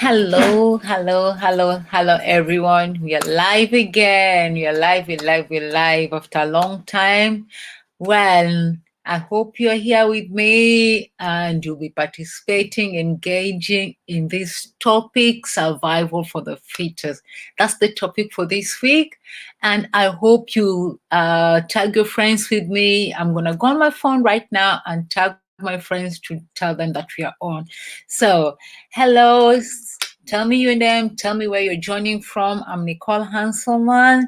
Hello, everyone. We are live again. We're live after a long time. Well, I hope you're here with me and you'll be participating, engaging in this topic, survival for the fittest. That's the topic for this week. And I hope you tag your friends with me. I'm going to go on my phone right now and tag my friends to tell them that we are on. So, hello. Tell me your name. Tell me where you're joining from. I'm Nicole Hanselman.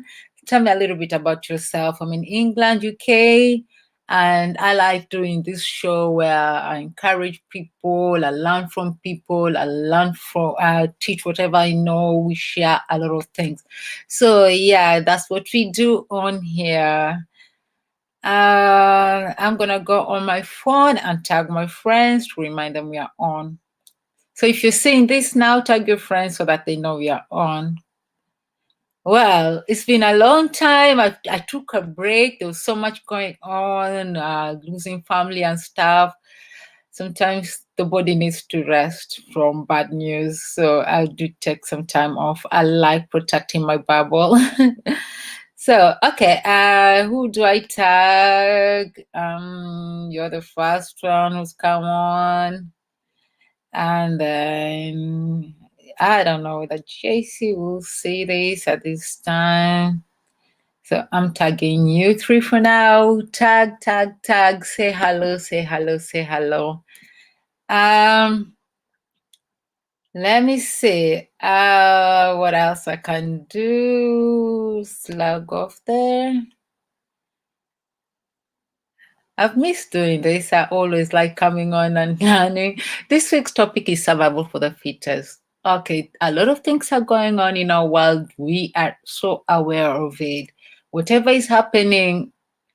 Tell me a little bit about yourself. I'm in England, UK, and I like doing this show where I encourage people, I learn from people, I teach whatever I know. We share a lot of things. So yeah, that's what we do on here. I'm gonna go on my phone and tag my friends to remind them we are on. So if you're seeing this now, tag your friends so that they know we are on. Well, it's been a long time. I took a break. There was so much going on, losing family and stuff. Sometimes the body needs to rest from bad news. So I do take some time off. I like protecting my bubble. So, okay, who do I tag? You're the first one who's come on. And then I don't know whether JC will see this at this time. So I'm tagging you three for now. Tag. Say hello. Let me see. What else I can do? Slug off there. I've missed doing this. I always like coming on and learning. This week's topic is survival for the fittest. Okay, a lot of things are going on in our world. We are so aware of it. Whatever is happening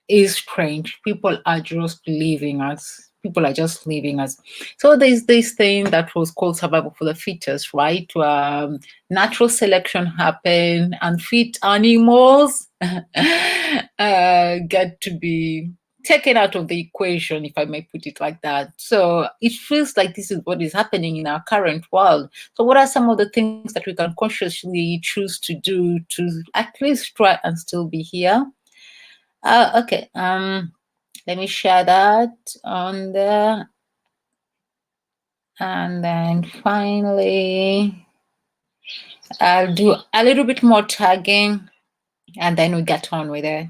is strange. People are just leaving us. People are just leaving us. So there's this thing that was called survival for the fittest, right? Natural selection happened, and fit animals get to be taken out of the equation, if I may put it like that. So it feels like this is what is happening in our current world. So what are some of the things that we can consciously choose to do to at least try and still be here? Okay. Let me share that on there. And then finally, I'll do a little bit more tagging and then we get on with it.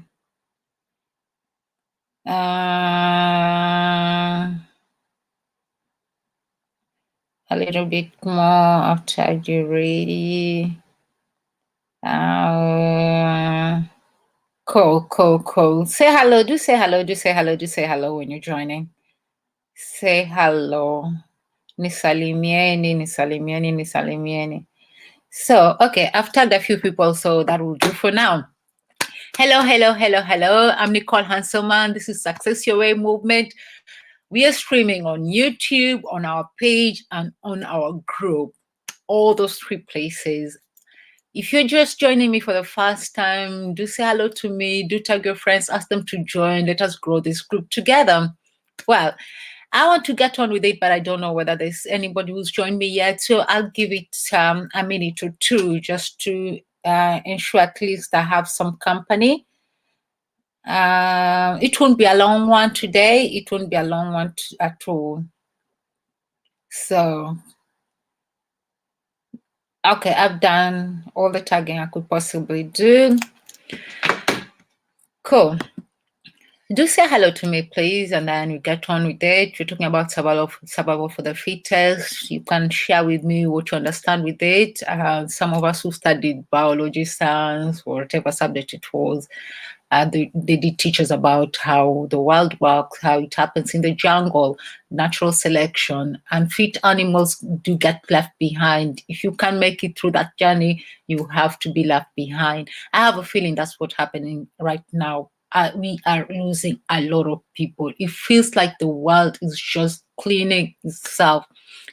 A little bit more after you're ready. Cool. Say hello. Do say hello when you're joining. Say hello. Nisalimieni. So, okay, I've tagged a few people, so that will do for now. Hello. I'm Nicole Hanselman. This is Success Your Way Movement. We are streaming on YouTube, on our page, and on our group. All those three places. If you're just joining me for the first time, do say hello to me, do tag your friends, ask them to join, let us grow this group together. Well, I want to get on with it, but I don't know whether there's anybody who's joined me yet. So I'll give it a minute or two just to ensure at least I have some company. It won't be a long one today. It won't be a long one at all. So, okay, I've done all the tagging I could possibly do. Cool. Do say hello to me, please, and then we get on with it. We're talking about survival for the fittest. You can share with me what you understand with it. Some of us who studied biology, science, or whatever subject it was, they did teach us about how the world works, how it happens in the jungle, natural selection, and fit animals do get left behind. If you can't make it through that journey, you have to be left behind. I have a feeling that's what's happening right now. We are losing a lot of people. It feels like the world is just cleaning itself?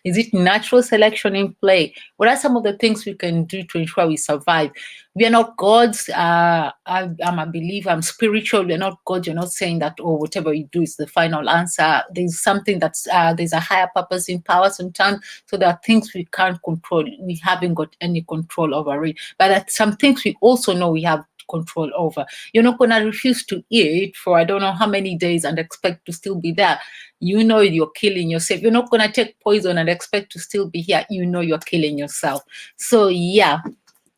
Is it natural selection in play? What are some of the things we can do to ensure we survive? We are not gods. I'm a believer. I'm spiritual. We're not gods. You're not saying that, oh, whatever you do is the final answer. There's something that's, there's a higher purpose in power sometimes. So there are things we can't control. We haven't got any control over it. But there are some things we also know we have control over. You're not going to refuse to eat for I don't know how many days and expect to still be there. You know you're killing yourself. You're not going to take poison and expect to still be here. You know you're killing yourself. So yeah,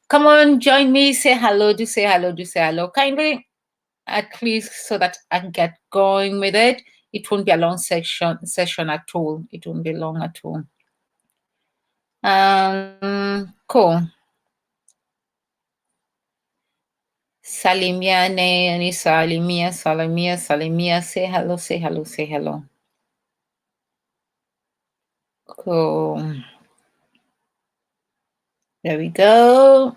come on, join me. Say hello. Do say hello. Do say hello. Kindly, at least so that I can get going with it. It won't be a long session at all. It won't be long at all. Cool. Salimia, Naomi, Salimia, Salimia, Salimia. Say hello, say hello, say hello. Cool. There we go.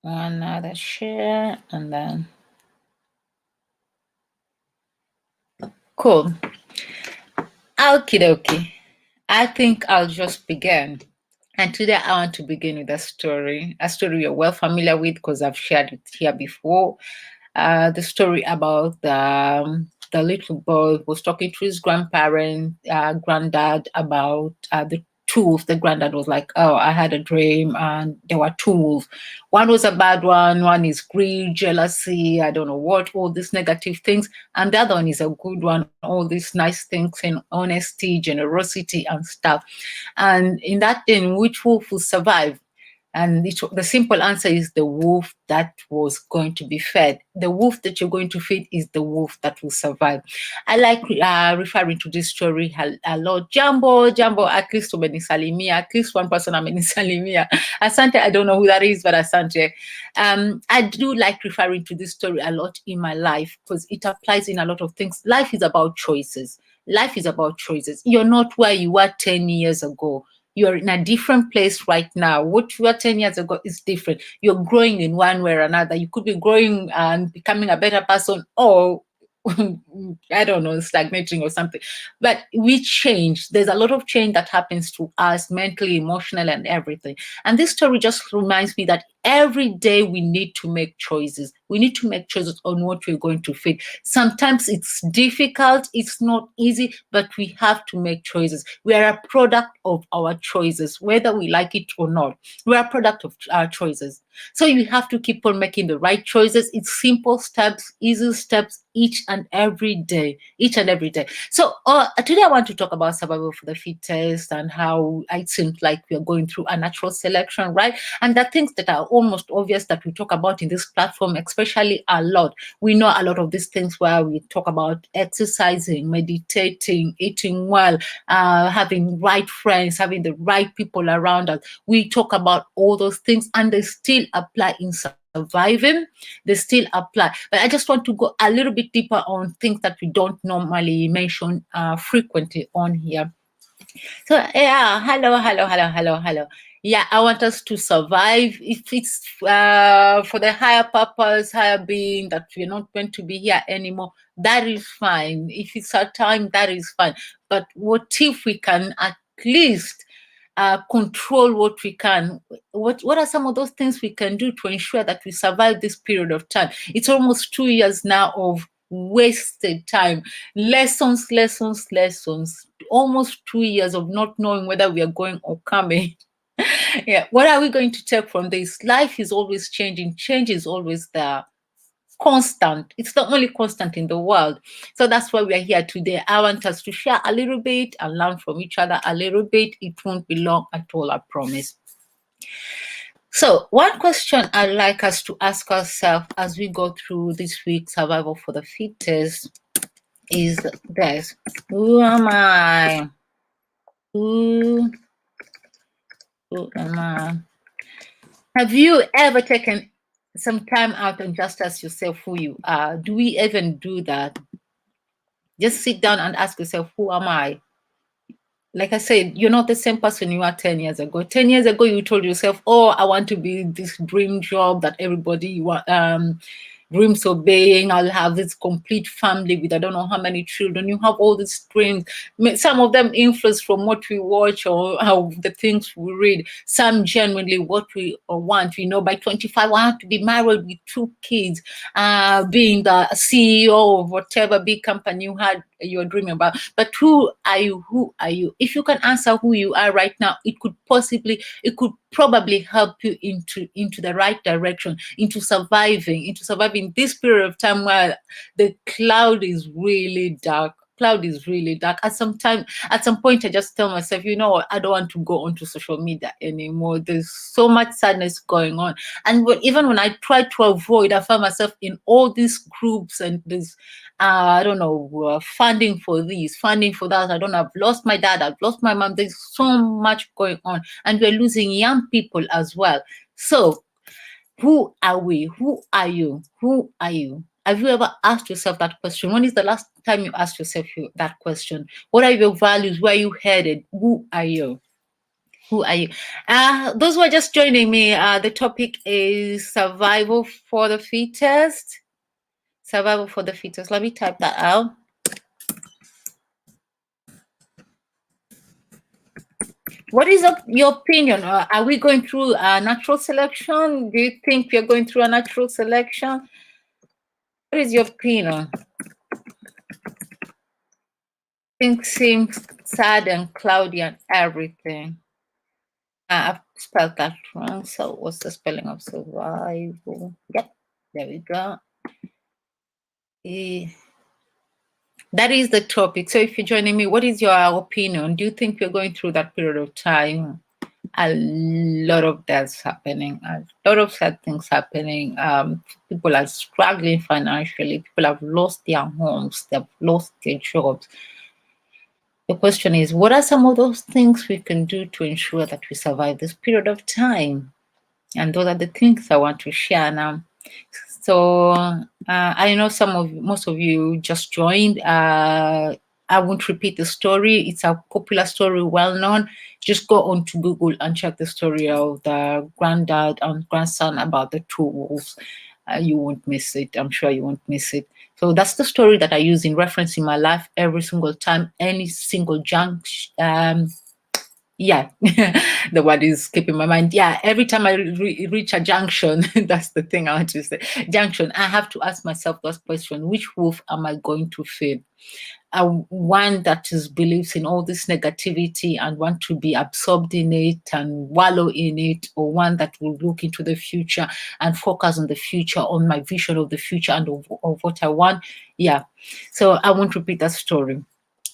Another share and then cool. Okie dokie. I think I'll just begin. And today I want to begin with a story you're well familiar with because I've shared it here before. The story about the little boy who was talking to his granddad about the two wolves. The granddad was like, oh, I had a dream and there were two wolves. One was a bad one is greed, jealousy, I don't know what, all these negative things. And the other one is a good one, all these nice things and honesty, generosity and stuff. And in that thing, which wolf will survive? And the simple answer is the wolf that was going to be fed. The wolf that you're going to feed is the wolf that will survive. I like referring to this story a lot. Jambo, at least umenisalimia, at least one person amenisalimia. Asante, I don't know who that is, but Asante. I do like referring to this story a lot in my life because it applies in a lot of things. Life is about choices. Life is about choices. You're not where you were 10 years ago. You're in a different place right now. What you were 10 years ago is different. You're growing in one way or another. You could be growing and becoming a better person, or I don't know, stagnating or something. But we change. There's a lot of change that happens to us mentally, emotionally, and everything. And this story just reminds me that every day we need to make choices. We need to make choices on what we're going to feed. Sometimes it's difficult, it's not easy, but we have to make choices. We are a product of our choices, whether we like it or not. We are a product of our choices. So you have to keep on making the right choices. It's simple steps, easy steps, each and every day. So today I want to talk about survival for the fittest and how it seems like we are going through a natural selection, right? And the things that are almost obvious that we talk about in this platform, especially a lot. We know a lot of these things where we talk about exercising, meditating, eating well, having right friends, having the right people around us. We talk about all those things and they still apply in surviving. They still apply. But I just want to go a little bit deeper on things that we don't normally mention frequently on here. So yeah, hello. Yeah, I want us to survive. If it's for the higher purpose, higher being, that we're not going to be here anymore, that is fine. If it's our time, that is fine. But what if we can at least control what we can? What are some of those things we can do to ensure that we survive this period of time? It's almost 2 years now of wasted time, lessons, almost 2 years of not knowing whether we are going or coming. Yeah, what are we going to take from this? Life is always changing. Change is always there. Constant. It's the only constant in the world. So that's why we are here today. I want us to share a little bit and learn from each other a little bit. It won't be long at all, I promise. So one question I'd like us to ask ourselves as we go through this week's Survival for the Fittest is this: who am I? Who am I? Have you ever taken some time out and just ask yourself who you are? Do we even do that? Just sit down and ask yourself, who am I? Like I said, you're not the same person you were 10 years ago. 10 years ago, you told yourself, oh, I want to be this dream job that everybody dreams of being, I'll have this complete family with I don't know how many children. You have all these dreams. Some of them influenced from what we watch or how the things we read. Some genuinely what we want. We know by 25, I have to be married with 2 kids, being the CEO of whatever big company you had you're dreaming about. But who are you? Who are you? If you can answer who you are right now, it could probably help you into the right direction, into surviving this period of time where the cloud is really dark. Cloud is really dark. At some point, I just tell myself, you know what, I don't want to go onto social media anymore. There's so much sadness going on. And even when I try to avoid, I find myself in all these groups and this, I don't know, funding for this, funding for that. I don't know, I've lost my dad, I've lost my mom. There's so much going on. And we're losing young people as well. So, who are we? Who are you? Who are you? Have you ever asked yourself that question? When is the last time you asked yourself that question? What are your values? Where are you headed? Who are you? Who are you? Those who are just joining me, the topic is survival for the fittest. Survival for the fittest. Let me type that out. What is your opinion? Are we going through a natural selection? Do you think we are going through a natural selection? What is your opinion? Things seem sad and cloudy and everything. I've spelled that wrong. So what's the spelling of survival? Yep, there we go. That is the topic. So if you're joining me, what is your opinion? Do you think we're going through that period of time? A lot of deaths happening, a lot of sad things happening. People are struggling financially. People have lost their homes. They've lost their jobs. The question is, what are some of those things we can do to ensure that we survive this period of time? And those are the things I want to share now. So I know most of you just joined. I won't repeat the story. It's a popular story, well known. Just go on to Google and check the story of the granddad and grandson about the 2 wolves. You won't miss it. I'm sure you won't miss it. So that's the story that I use in reference in my life every single time, any single junction. Yeah, the word is skipping my mind. Yeah, every time I reach a junction, that's the thing I want to say. Junction, I have to ask myself this question: which wolf am I going to feed? One that believes in all this negativity and want to be absorbed in it and wallow in it, or one that will look into the future and focus on the future, on my vision of the future and of what I want. Yeah, so I won't repeat that story.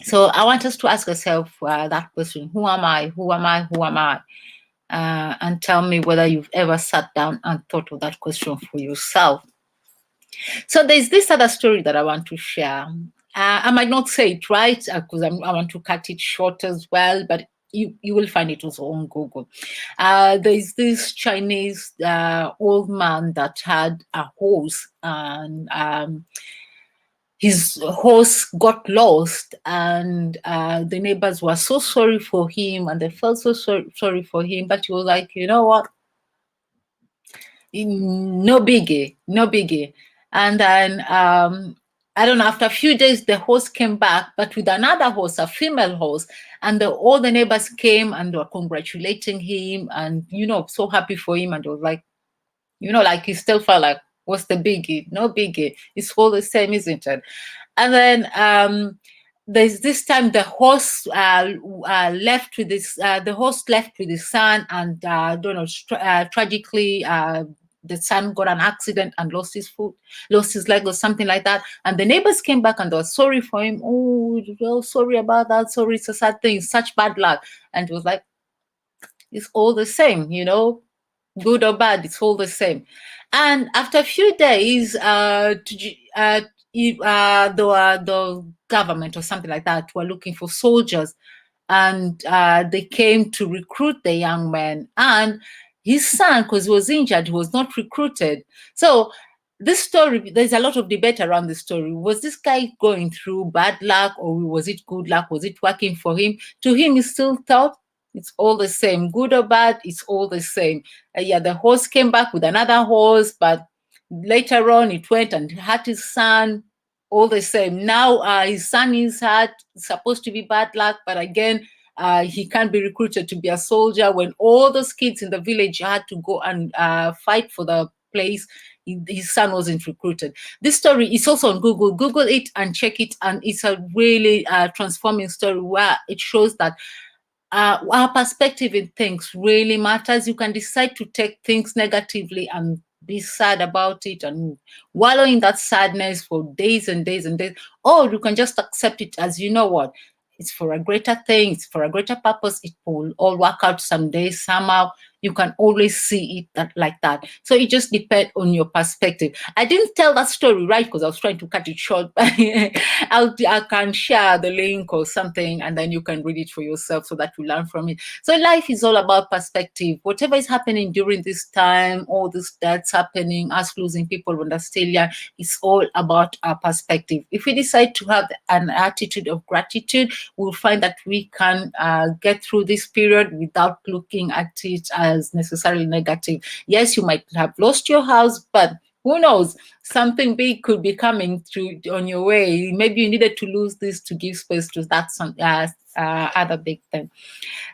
So I want us to ask ourselves that question: who am I? Who am I? Who am I? And tell me whether you've ever sat down and thought of that question for yourself. So there's this other story that I want to share. I might not say it right because I want to cut it short as well, but you will find it also on Google. There's this Chinese old man that had a horse, and his horse got lost, and the neighbors were so sorry for him, and they felt so sorry for him. But he was like, you know what? No biggie, no biggie. And then I don't know, after a few days, the horse came back, but with another horse, a female horse. And all the neighbors came and they were congratulating him and, so happy for him. And it was like, like he still felt like, what's the biggie? No biggie. It's all the same, isn't it? And then there's this time the horse left with his son, and I don't know, tragically the son got an accident and lost his foot, lost his leg or something like that. And the neighbors came back and they were sorry for him. Oh, well, sorry about that. Sorry, it's a sad thing. Such bad luck. And it was like, it's all the same, good or bad, it's all the same. And after a few days, the government or something like that were looking for soldiers, and they came to recruit the young man. And his son, because he was injured, he was not recruited. So this story, there's a lot of debate around the story. Was this guy going through bad luck, or was it good luck? Was it working for him? To him, he still thought it's all the same, good or bad, it's all the same. Yeah, the horse came back with another horse, but Later on, it went and had his son. All the same. Now his son is had supposed to be bad luck, but again, he can't be recruited to be a soldier when all those kids in the village had to go and fight for the place. His son wasn't recruited. This story is also on Google. Google it and check it, and it's a really transforming story where it shows that our perspective in things really matters. You can decide to take things negatively and be sad about it and wallow in that sadness for days and days and days, or you can just accept it as, you know what, it's for a greater thing, it's for a greater purpose, it will all work out someday, somehow. You can always see it that like that. So it just depends on your perspective. I didn't tell that story right because I was trying to cut it short, but I can share the link or something, and then you can read it for yourself so that you learn from it. So life is all about perspective. Whatever is happening during this time, all this that's happening, us losing people when they're still young, it's all about our perspective. If we decide to have an attitude of gratitude, we'll find that we can get through this period without looking at it as necessarily negative. Yes, you might have lost your house, but who knows? Something big could be coming through on your way. Maybe you needed to lose this to give space to that other big thing.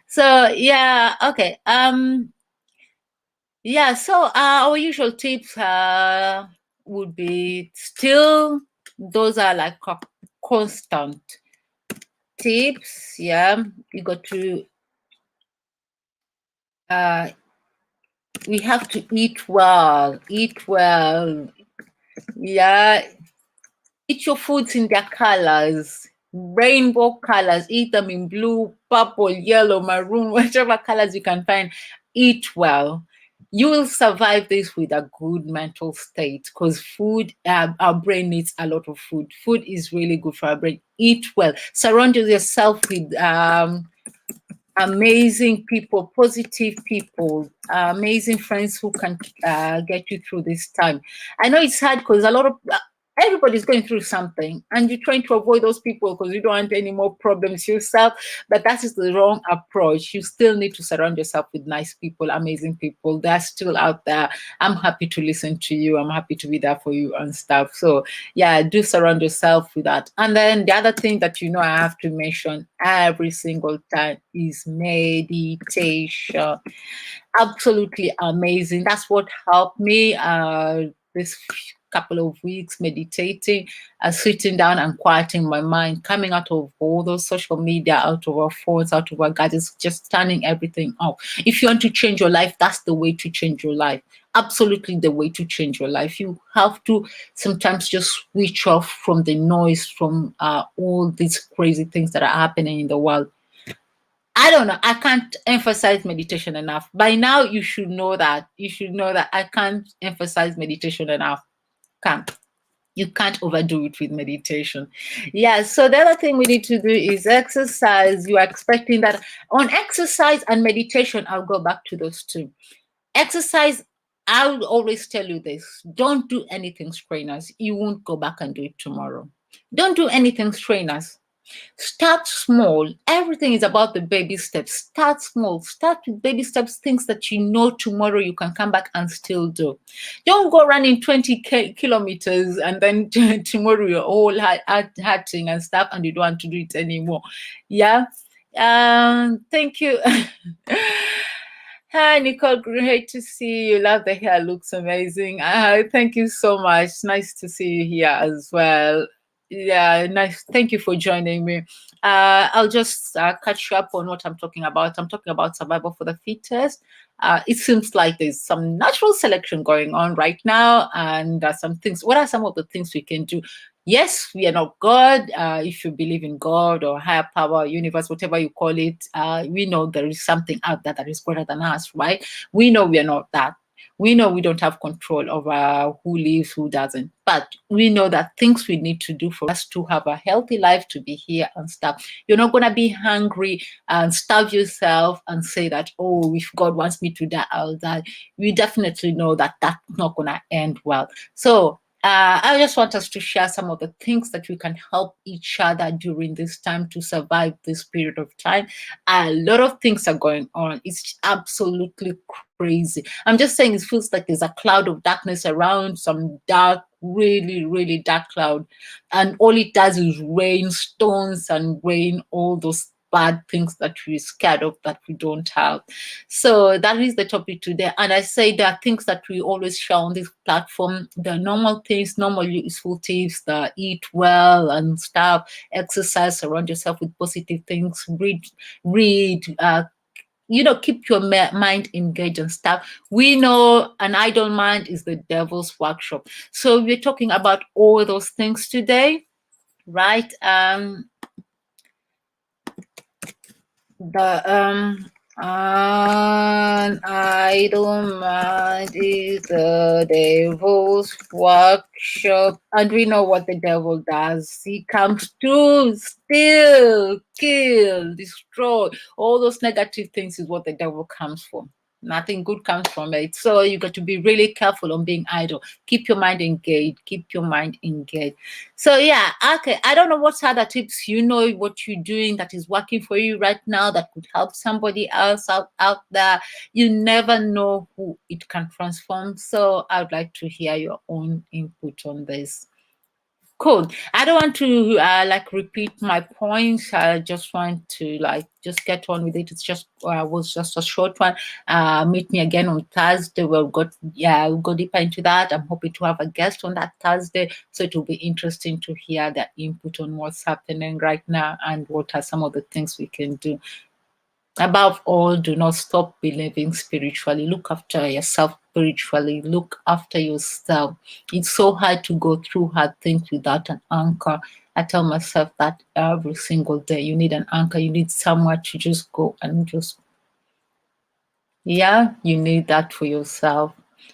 So yeah, okay. Yeah. So our usual tips would be still, those are like constant tips. Yeah, you got to we have to eat well, yeah, eat your foods in their colors, rainbow colors, eat them in blue, purple, yellow, maroon, whatever colors you can find. Eat well. You will survive this with a good mental state, because food, our brain needs a lot of food. Food is really good for our brain. Eat well. Surround yourself with amazing people, positive people, amazing friends who can get you through this time. I know it's hard because a lot of everybody's going through something, and you're trying to avoid those people because you don't want any more problems yourself. But that is the wrong approach. You still need to surround yourself with nice people, amazing people. They're still out there. I'm happy to listen to you. I'm happy to be there for you and stuff. So yeah, do surround yourself with that. And then the other thing that I have to mention every single time is meditation. Absolutely amazing. That's what helped me this couple of weeks, meditating, sitting down and quieting my mind, coming out of all those social media, out of our phones, out of our gadgets, just turning everything off. If you want to change your life, that's the way to change your life. Absolutely the way to change your life. You have to sometimes just switch off from the noise, from all these crazy things that are happening in the world. I don't know. I can't emphasize meditation enough. By now, you should know that. You should know that I can't emphasize meditation enough. Can't. You can't overdo it with meditation. Yeah. So the other thing we need to do is exercise. You are expecting that on exercise and meditation. I'll go back to those two. Exercise. I will always tell you this: don't do anything strenuous. You won't go back and do it tomorrow. Don't do anything strenuous. Start small. Everything is about the baby steps. Start small. Start with baby steps, things that you know tomorrow you can come back and still do. Don't go running 20 kilometers and then tomorrow you're all hurting and stuff and you don't want to do it anymore. Yeah. Thank you. Hi, Nicole. Great to see you. Love the hair. Looks amazing. Thank you so much. Nice to see you here as well. Yeah, nice. Thank you for joining me. I'll just catch you up on what I'm talking about. I'm talking about survival for the fittest. It seems like there's some natural selection going on right now, and some things. What are some of the things we can do? Yes, we are not God. If you believe in God or higher power, universe, whatever you call it, we know there is something out there that is greater than us, right? We know we are not that. We know we don't have control over who lives, who doesn't. But we know that things we need to do for us to have a healthy life, to be here and stuff. You're not going to be hungry and starve yourself and say that, oh, if God wants me to die, I'll die. We definitely know that that's not going to end well. So I just want us to share some of the things that we can help each other during this time to survive this period of time. A lot of things are going on. It's absolutely crazy. I'm just saying it feels like there's a cloud of darkness around, some dark, really, really dark cloud. And all it does is rain stones and rain all those bad things that we're scared of that we don't have. So that is the topic today. And I say there are things that we always share on this platform. The normal things, normal useful tips, the eat well and stuff, exercise, surround yourself with positive things, read, keep your mind engaged and stuff. We know an idle mind is the devil's workshop. So we're talking about all those things today, right? An idle mind is the devil's workshop, and we know what the devil does. He comes to steal, kill, destroy. All those negative things is what the devil comes for. Nothing good comes from it. So you got to be really careful on being idle. Keep your mind engaged. Keep your mind engaged. So yeah, okay. I don't know what other tips what you're doing that is working for you right now that could help somebody else out there. You never know who it can transform. So I'd like to hear your own input on this. Cool. I don't want to repeat my points. I just want to just get on with it. It's just was just a short one. Meet me again on Thursday. We'll go deeper into that. I'm hoping to have a guest on that Thursday, so it will be interesting to hear their input on what's happening right now and what are some of the things we can do. Above all, do not stop believing spiritually. Look after yourself spiritually. Look after yourself. It's so hard to go through hard things without an anchor. I tell myself that every single day. You need an anchor. You need somewhere to just go and you need that for yourself.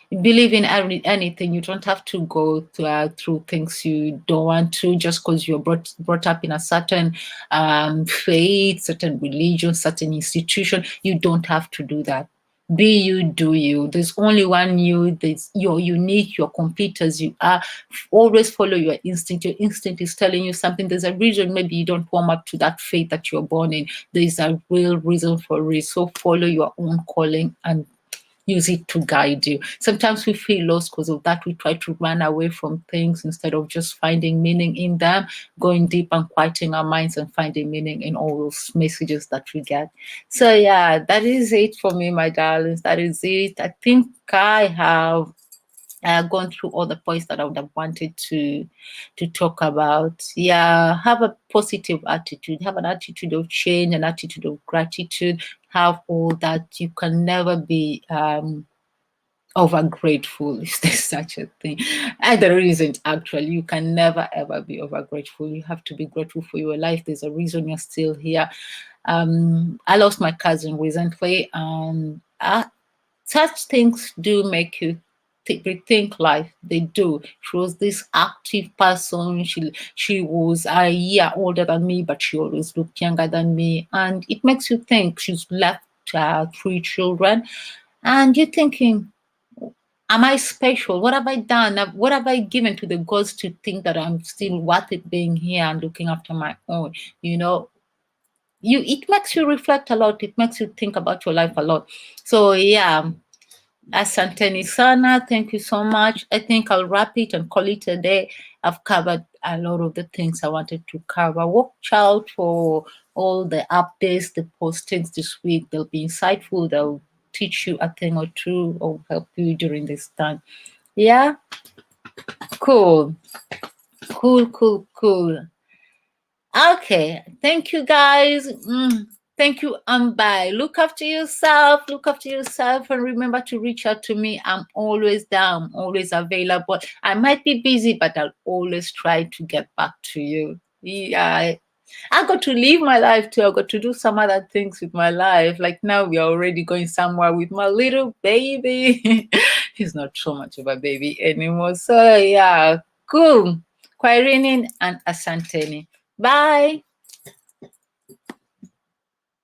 Believe in anything. You don't have to go through things you don't want to just because you're brought up in a certain faith, certain religion, certain institution. You don't have to do that. Be you, do you. There's only one you. You're unique. You're complete as you are. Always follow your instinct. Your instinct is telling you something. There's a reason maybe you don't warm up to that faith that you're born in. There's a real reason for it. So follow your own calling and use it to guide you. Sometimes we feel lost because of that. We try to run away from things instead of just finding meaning in them, going deep and quieting our minds and finding meaning in all those messages that we get. So yeah, that is it for me, my darlings. That is it. I think I have gone through all the points that I would have wanted to talk about. Yeah, have a positive attitude, have an attitude of change, an attitude of gratitude, have all that. You can never be over grateful, if there's such a thing. And there isn't actually. You can never ever be over grateful. You have to be grateful for your life. There's a reason you're still here. I lost my cousin recently, and such things do make you rethink life. They do. She was this active person. She was a year older than me, but she always looked younger than me, and it makes you think. She's left 3 children, and you're thinking, am I special? What have I done? What have I given to the gods to think that I'm still worth it being here and looking after my own? It makes you reflect a lot. It makes you think about your life a lot. So yeah, asanteni sana. Thank you so much. I think I'll wrap it and call it a day. I've covered a lot of the things I wanted to cover. Watch out for all the updates, the postings this week. They'll be insightful. They'll teach you a thing or two or help you during this time. Yeah? Cool. Cool. Okay. Thank you, guys. Thank you, bye. Look after yourself. And remember to reach out to me. I'm always down. I'm always available. I might be busy, but I'll always try to get back to you. Yeah. I got to live my life too. I got to do some other things with my life. Like now we are already going somewhere with my little baby. He's not so much of a baby anymore. So yeah, cool. Kwairini and asanteni. Bye.